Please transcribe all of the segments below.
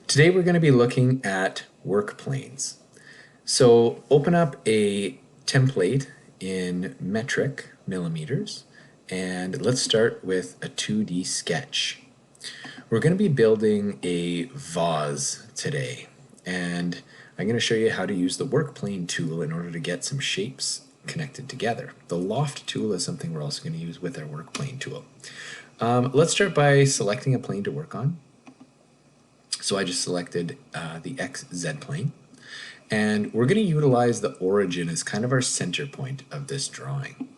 Today we're going to be looking at work planes. So open up a template in metric millimeters and let's start with a 2D sketch. We're going to be building a vase today, and I'm going to show you how to use the work plane tool in order to get some shapes connected together. The Loft tool is something we're also going to use with our work plane tool. Let's start by selecting a plane to work on. So I just selected the XZ plane, and we're going to utilize the origin as kind of our center point of this drawing.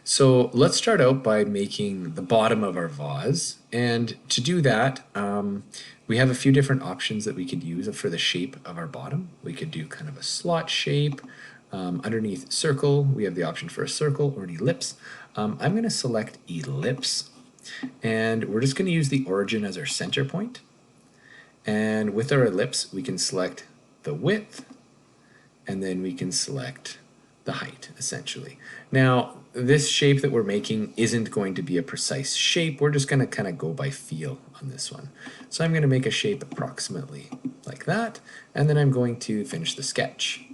So let's start out by making the bottom of our vase, and to do that we have a few different options that we could use for the shape of our bottom. We could do kind of a slot shape. Underneath circle we have the option for a circle or an ellipse. I'm going to select ellipse, and we're just going to use the origin as our center point. And with our ellipse, we can select the width, and then we can select the height, essentially. Now, this shape that we're making isn't going to be a precise shape. We're just going to kind of go by feel on this one. So I'm going to make a shape approximately like that, and then I'm going to finish the sketch.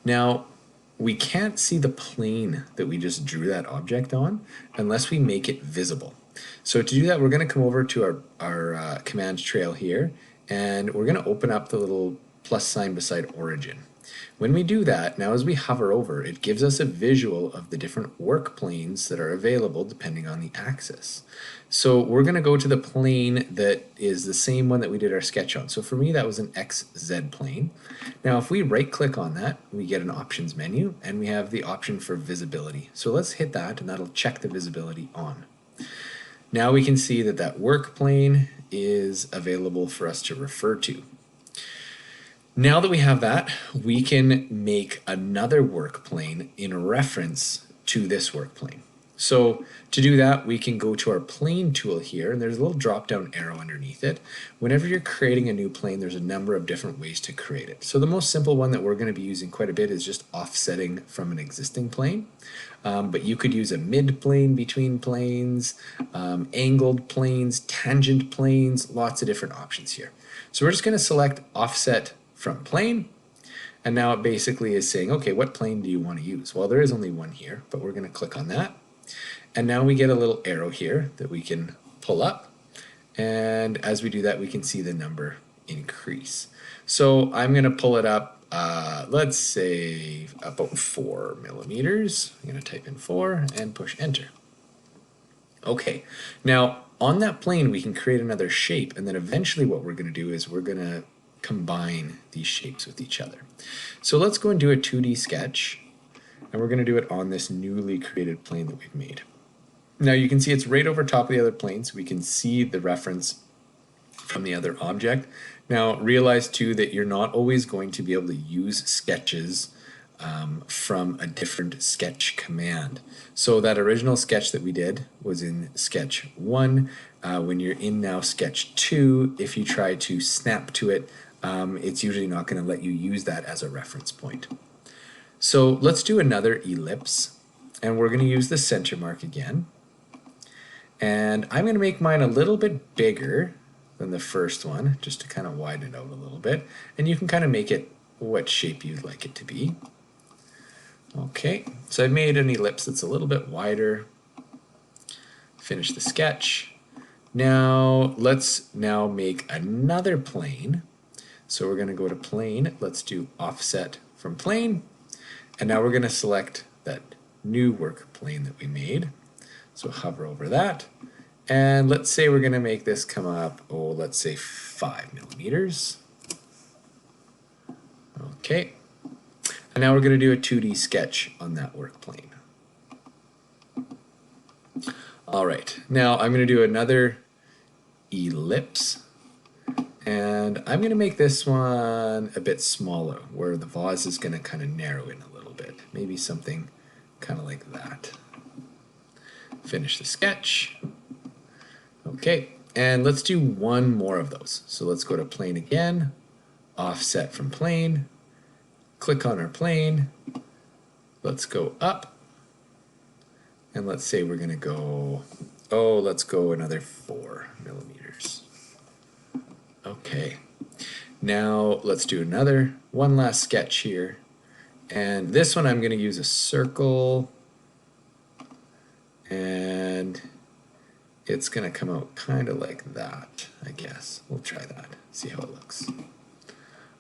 Now, we can't see the plane that we just drew that object on unless we make it visible. So to do that, we're going to come over to our command trail here, and we're going to open up the little plus sign beside origin. When we do that, now as we hover over, it gives us a visual of the different work planes that are available depending on the axis. So we're going to go to the plane that is the same one that we did our sketch on. So for me, that was an XZ plane. Now if we right click on that, we get an options menu, and we have the option for visibility. So let's hit that, and that'll check the visibility on. Now we can see that that work plane is available for us to refer to. Now that we have that, we can make another work plane in reference to this work plane. So to do that, we can go to our plane tool here, and there's a little drop down arrow underneath it. Whenever you're creating a new plane, there's a number of different ways to create it. So the most simple one that we're going to be using quite a bit is just offsetting from an existing plane. But you could use a mid plane between planes, angled planes, tangent planes, lots of different options here. So we're just going to select offset from plane, and now it basically is saying, okay, what plane do you want to use? Well, there is only one here, but we're going to click on that. And now we get a little arrow here that we can pull up, and as we do that, we can see the number increase. So I'm going to pull it up, let's say about 4 millimeters. I'm going to type in 4 and push enter. Okay, now on that plane we can create another shape, and then eventually what we're going to do is we're going to combine these shapes with each other. So let's go and do a 2D sketch, and we're going to do it on this newly created plane that we've made. Now you can see it's right over top of the other plane, so we can see the reference from the other object. Now realize too that you're not always going to be able to use sketches from a different sketch command. So that original sketch that we did was in sketch 1. When you're in now sketch 2, if you try to snap to it, it's usually not going to let you use that as a reference point. So let's do another ellipse, and we're going to use the center mark again. And I'm going to make mine a little bit bigger than the first one, just to kind of widen it out a little bit. And you can kind of make it what shape you'd like it to be. Okay, so I've made an ellipse that's a little bit wider. Finish the sketch. Now let's make another plane. So we're going to go to plane. Let's do offset from plane. And now we're going to select that new work plane that we made. So hover over that. And let's say we're going to make this come up, let's say 5 millimeters. Okay. And now we're going to do a 2D sketch on that work plane. All right. Now I'm going to do another ellipse. And I'm going to make this one a bit smaller, where the vase is going to kind of narrow in a little bit. Maybe something kind of like that. Finish the sketch. Okay, and let's do one more of those. So let's go to plane again, offset from plane, click on our plane, let's go up, and let's say we're going to go, let's go another 4 millimeters. Okay, now let's do one last sketch here. And this one I'm going to use a circle, and it's going to come out kind of like that, I guess. We'll try that, see how it looks.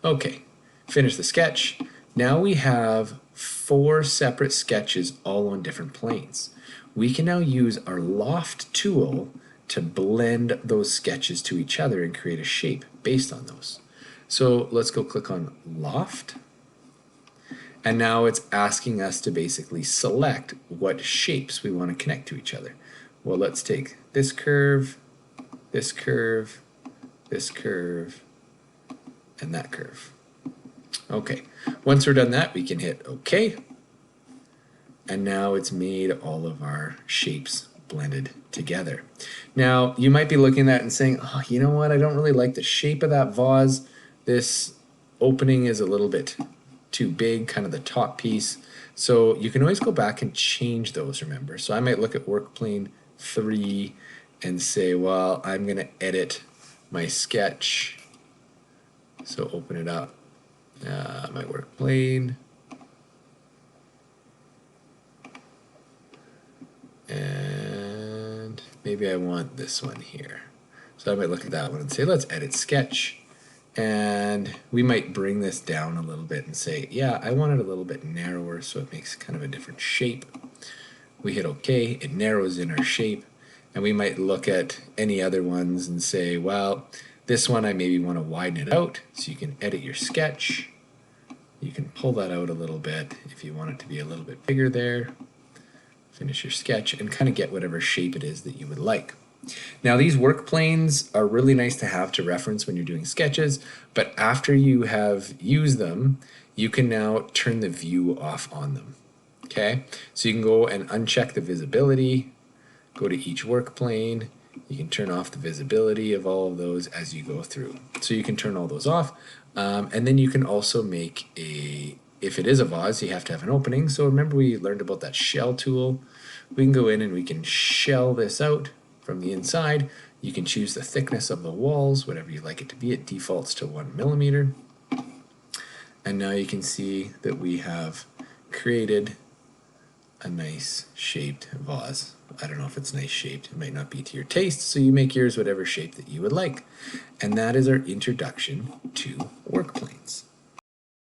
Okay, finish the sketch. Now we have 4 separate sketches all on different planes. We can now use our Loft tool to blend those sketches to each other and create a shape based on those. So let's go click on Loft. And now it's asking us to basically select what shapes we want to connect to each other. Well, let's take this curve, this curve, this curve, and that curve. Okay, once we're done that, we can hit OK. And now it's made all of our shapes blended together. Now, you might be looking at that and saying, oh, you know what? I don't really like the shape of that vase. This opening is a little bit too big, kind of the top piece. So you can always go back and change those, remember. So I might look at work plane 3 and say, well, I'm going to edit my sketch. So open it up, my work plane. And maybe I want this one here. So I might look at that one and say, let's edit sketch. And we might bring this down a little bit and say, yeah, I want it a little bit narrower so it makes kind of a different shape. We hit OK, it narrows in our shape. And we might look at any other ones and say, well, this one I maybe want to widen it out. So you can edit your sketch. You can pull that out a little bit if you want it to be a little bit bigger there. Finish your sketch and kind of get whatever shape it is that you would like. Now these work planes are really nice to have to reference when you're doing sketches, but after you have used them, you can now turn the view off on them. Okay, so you can go and uncheck the visibility, go to each work plane, you can turn off the visibility of all of those as you go through. So you can turn all those off, and then you can also make if it is a vase, you have to have an opening. So remember we learned about that shell tool. We can go in and we can shell this out from the inside. You can choose the thickness of the walls, whatever you like it to be. It defaults to 1 millimeter. And now you can see that we have created a nice shaped vase. I don't know if it's nice shaped. It might not be to your taste, so you make yours whatever shape that you would like. And that is our introduction to work planes.